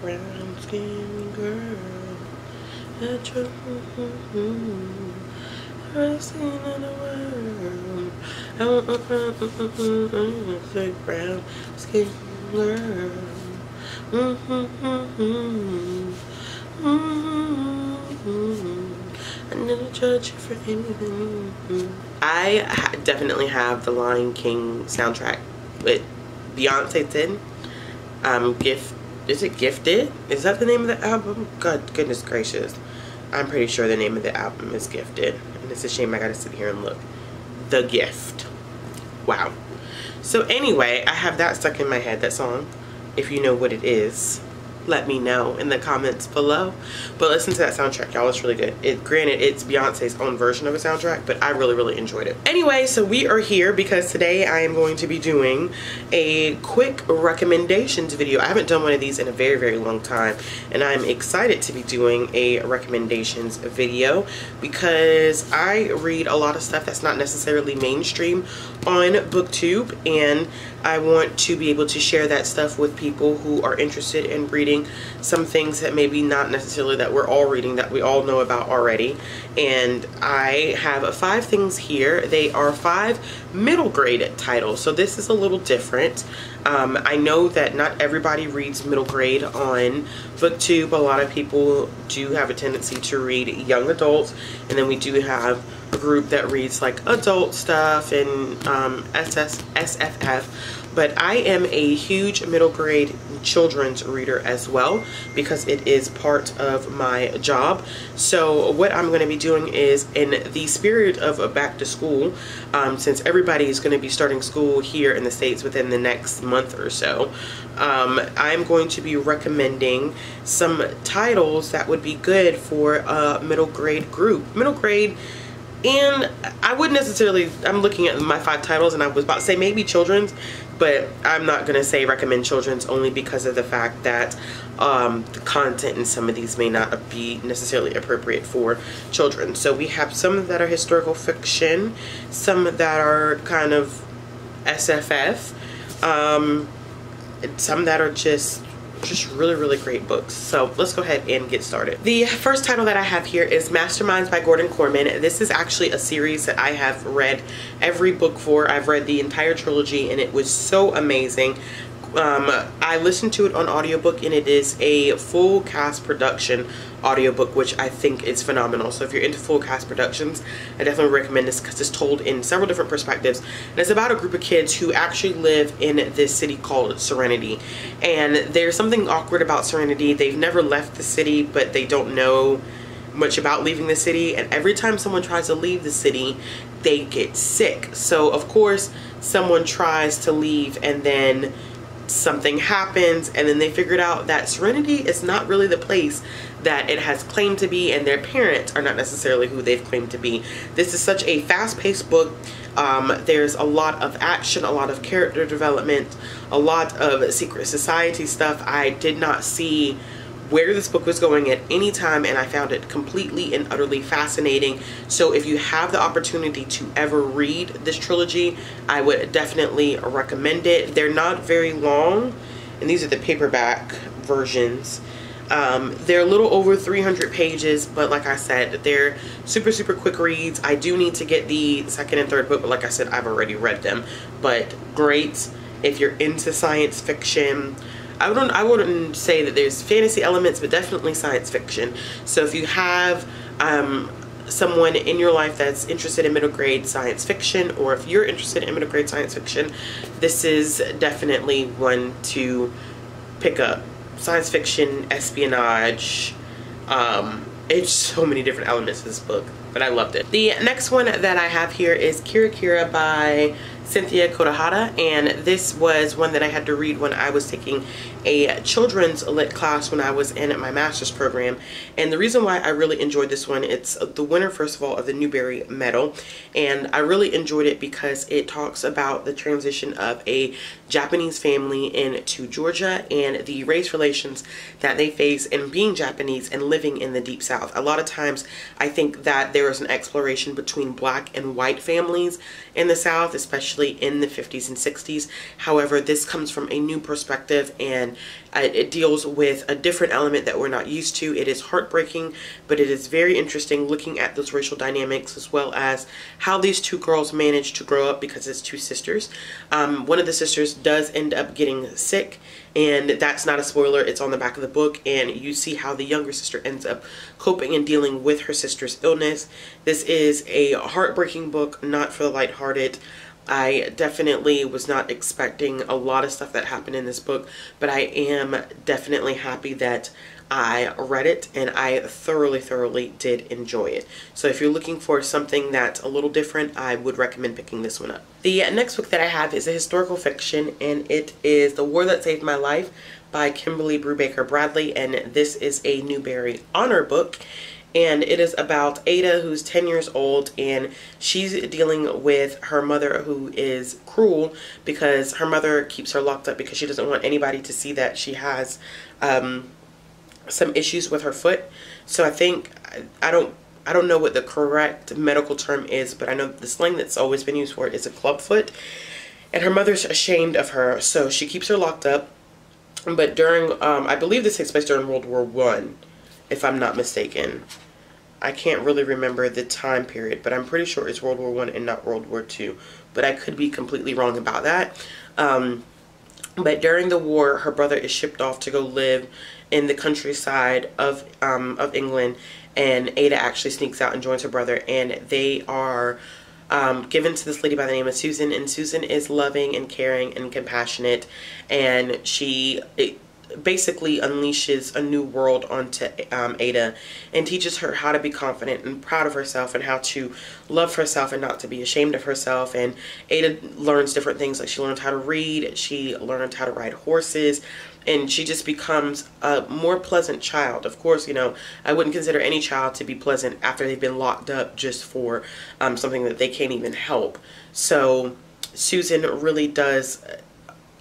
Brown skin girl, that you're first in the world. Say brown skin girl. I never judge you for anything. I definitely have the Lion King soundtrack with Beyonce did. Is it Gifted? Is that the name of the album? God, goodness gracious. I'm pretty sure the name of the album is Gifted. And it's a shame I gotta sit here and look. The Gift. Wow. So anyway, I have that stuck in my head, that song. If you know what it is, let me know in the comments below. But listen to that soundtrack, y'all. It's really good. Granted, it's Beyonce's own version of a soundtrack, but I really enjoyed it. Anyway, so we are here because today I am going to be doing a quick recommendations video. I haven't done one of these in a very long time, and I'm excited to be doing a recommendations video because I read a lot of stuff that's not necessarily mainstream on BookTube, and I want to be able to share that stuff with people who are interested in reading some things that maybe not necessarily that we're all reading, that we all know about already. And I have 5 things here. They are 5 middle grade titles, so this is a little different. I know that not everybody reads middle grade on BookTube. A lot of people do have a tendency to read young adults, and then we do have a group that reads like adult stuff and SFF. But I am a huge middle grade children's reader as well because it is part of my job. So what I'm going to be doing is, in the spirit of back to school, since everybody is going to be starting school here in the States within the next month or so, I'm going to be recommending some titles that would be good for a middle grade group. Middle grade. And I wouldn't necessarily, I'm looking at my 5 titles and I was about to say maybe children's, but I'm not going to say recommend children's only because of the fact that the content in some of these may not be necessarily appropriate for children. So we have some that are historical fiction, some that are kind of SFF, and some that are just really great books. So let's go ahead and get started. The first title that I have here is Masterminds by Gordon Corman. This is actually a series that I have read every book for. I've read the entire trilogy and it was so amazing. I listened to it on audiobook, and it is a full cast production audiobook, which I think is phenomenal. So if you're into full cast productions, I definitely recommend this because it's told in several different perspectives. And it's about a group of kids who actually live in this city called Serenity. And there's something awkward about Serenity. They've never left the city, but they don't know much about leaving the city. And every time someone tries to leave the city, they get sick. So of course, someone tries to leave and then something happens, and then they figured out that Serenity is not really the place that it has claimed to be, and their parents are not necessarily who they've claimed to be. This is such a fast-paced book. There's a lot of action, a lot of character development, a lot of secret society stuff. I did not see where this book was going at any time, and I found it completely and utterly fascinating. So if you have the opportunity to ever read this trilogy, I would definitely recommend it. They're not very long, and these are the paperback versions. They're a little over 300 pages, but like I said, they're super quick reads. I do need to get the second and third book, but like I said, I've already read them. But great if you're into science fiction. I wouldn't say that there's fantasy elements, but definitely science fiction. So if you have someone in your life that's interested in middle grade science fiction, or if you're interested in middle grade science fiction, this is definitely one to pick up. Science fiction, espionage, it's so many different elements of this book, but I loved it. The next one that I have here is Kirakira by Cynthia Kotohata, and this was one that I had to read when I was taking a children's lit class when I was in my master's program. And the reason why I really enjoyed this one, it's the winner, first of all, of the Newbery Medal, and I really enjoyed it because it talks about the transition of a Japanese family into Georgia and the race relations that they face in being Japanese and living in the Deep South. A lot of times I think that there is an exploration between black and white families in the South, especially actually in the 50s and 60s. However, this comes from a new perspective, and it deals with a different element that we're not used to. It is heartbreaking, but it is very interesting looking at those racial dynamics, as well as how these two girls managed to grow up, because it's two sisters. One of the sisters does end up getting sick, and that's not a spoiler, it's on the back of the book, and you see how the younger sister ends up coping and dealing with her sister's illness. This is a heartbreaking book, not for the lighthearted. I definitely was not expecting a lot of stuff that happened in this book, but I am definitely happy that I read it, and I thoroughly did enjoy it. So if you're looking for something that's a little different, I would recommend picking this one up. The next book that I have is a historical fiction, and it is The War That Saved My Life by Kimberly Brubaker Bradley, and this is a Newbery Honor book. And it is about Ada, who's 10 years old, and she's dealing with her mother, who is cruel because her mother keeps her locked up because she doesn't want anybody to see that she has some issues with her foot. So I think, I don't know what the correct medical term is, but I know the slang that's always been used for it is a club foot. And her mother's ashamed of her, so she keeps her locked up. But during, I believe this takes place during World War I, if I'm not mistaken. I can't really remember the time period, but I'm pretty sure it's World War I and not World War II. But I could be completely wrong about that. But during the war, her brother is shipped off to go live in the countryside of England, and Ada actually sneaks out and joins her brother, and they are given to this lady by the name of Susan, and Susan is loving and caring and compassionate, and she basically unleashes a new world onto Ada and teaches her how to be confident and proud of herself, and how to love herself and not to be ashamed of herself. And Ada learns different things, like she learns how to read, she learns how to ride horses, and she just becomes a more pleasant child. Of course, you know, I wouldn't consider any child to be pleasant after they've been locked up just for something that they can't even help. So Susan really does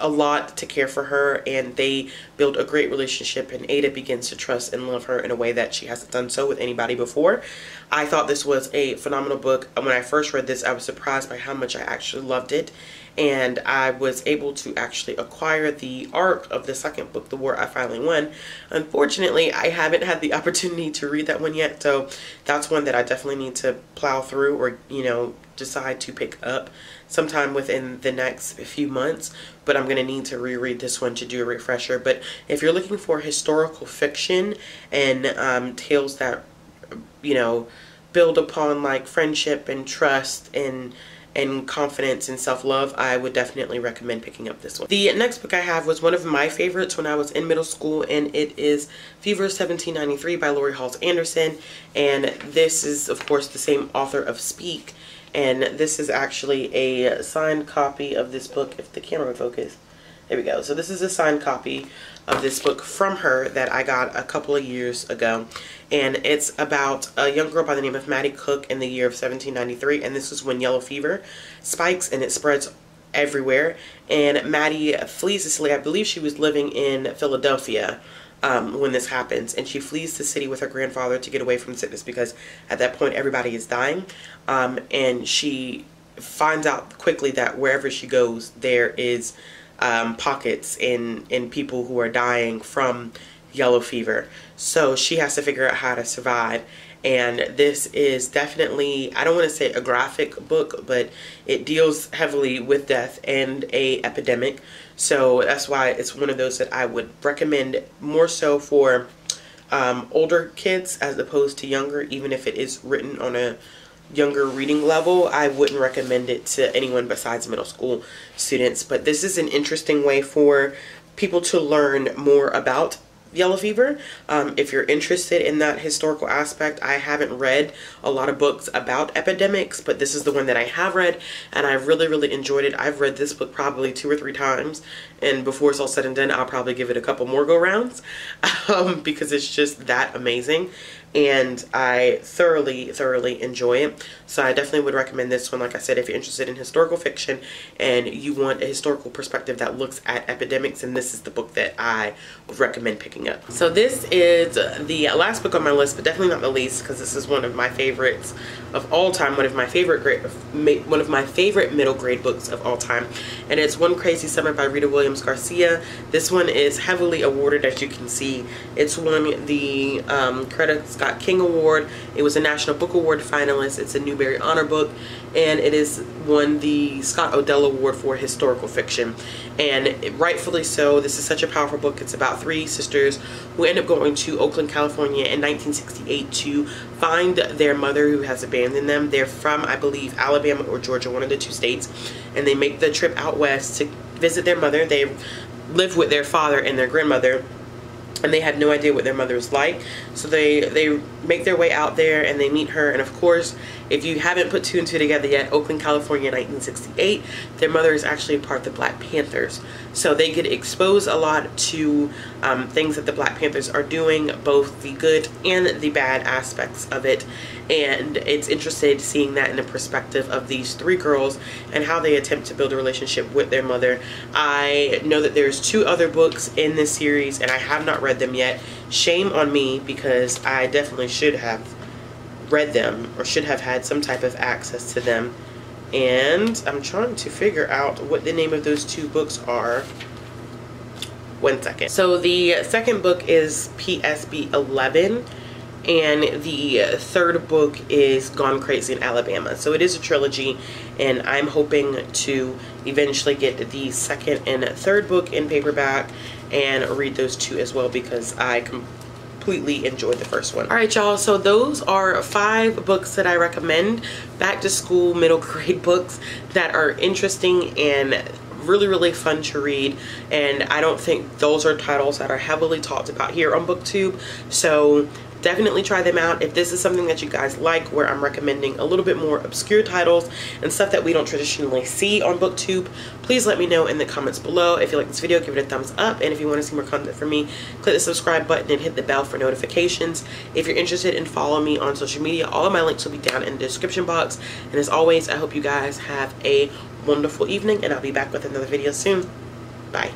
a lot to care for her, and they build a great relationship, and Ada begins to trust and love her in a way that she hasn't done so with anybody before. I thought this was a phenomenal book. When I first read this, I was surprised by how much I actually loved it, and I was able to actually acquire the arc of the second book, The War I Finally Won. Unfortunately, I haven't had the opportunity to read that one yet, so that's one that I definitely need to plow through, or, you know, decide to pick up sometime within the next few months. But I'm going to need to reread this one to do a refresher. But if you're looking for historical fiction and tales that, you know, build upon like friendship and trust and confidence and self-love, I would definitely recommend picking up this one. The next book I have was one of my favorites when I was in middle school, and it is Fever 1793 by Lori Halls Anderson. And this is, of course, the same author of Speak. And this is actually a signed copy of this book, if the camera would focus. There we go. So this is a signed copy of this book from her that I got a couple of years ago. And it's about a young girl by the name of Maddie Cook in the year of 1793. And this is when yellow fever spikes and it spreads everywhere. And Maddie flees to Sicily. I believe she was living in Philadelphia when this happens, and she flees the city with her grandfather to get away from sickness, because at that point everybody is dying, and she finds out quickly that wherever she goes there is pockets in people who are dying from yellow fever. So she has to figure out how to survive. And this is definitely, I don't want to say a graphic book, but it deals heavily with death and a epidemic. So that's why it's one of those that I would recommend more so for older kids as opposed to younger. Even if it is written on a younger reading level, I wouldn't recommend it to anyone besides middle school students. But this is an interesting way for people to learn more about yellow fever. If you're interested in that historical aspect, I haven't read a lot of books about epidemics, but this is the one that I have read, and I really enjoyed it. I've read this book probably 2 or 3 times, and before it's all said and done, I'll probably give it a couple more go rounds because it's just that amazing. and I thoroughly enjoy it. So I definitely would recommend this one. Like I said, if you're interested in historical fiction and you want a historical perspective that looks at epidemics, and this is the book that I would recommend picking up. So this is the last book on my list, but definitely not the least, because this is one of my favorites of all time, one of my favorite middle grade books of all time, and it's One Crazy Summer by Rita Williams Garcia. This one is heavily awarded, as you can see. It's won the Coretta Scott King Award. It was a National Book Award finalist. It's a Newbery Honor Book, and it is won the Scott Odell Award for historical fiction, and rightfully so. This is such a powerful book. It's about three sisters who end up going to Oakland, California in 1968 to find their mother who has abandoned them. They're from, I believe, Alabama or Georgia, one of the two states, and they make the trip out west to visit their mother. They live with their father and their grandmother, and they had no idea what their mother was like. So they make their way out there and they meet her. And of course, if you haven't put two and two together yet, Oakland, California, 1968, their mother is actually a part of the Black Panthers. So they get exposed a lot to things that the Black Panthers are doing, both the good and the bad aspects of it. And it's interesting seeing that in the perspective of these three girls and how they attempt to build a relationship with their mother. I know that there's two other books in this series and I have not read them yet. Shame on me, because I definitely should have read them or should have had some type of access to them. And I'm trying to figure out what the name of those two books are. One second. So the second book is PSB 11. And the third book is Gone Crazy in Alabama. So it is a trilogy, and I'm hoping to eventually get the second and third book in paperback and read those two as well, because I completely enjoyed the first one. Alright y'all, so those are 5 books that I recommend, back to school middle grade books that are interesting and really fun to read, and I don't think those are titles that are heavily talked about here on BookTube. So definitely try them out. If this is something that you guys like, where I'm recommending a little bit more obscure titles and stuff that we don't traditionally see on BookTube, please let me know in the comments below. If you like this video, give it a thumbs up, and if you want to see more content from me, click the subscribe button and hit the bell for notifications. If you're interested in following me on social media, all of my links will be down in the description box. And as always, I hope you guys have a wonderful evening, and I'll be back with another video soon. Bye.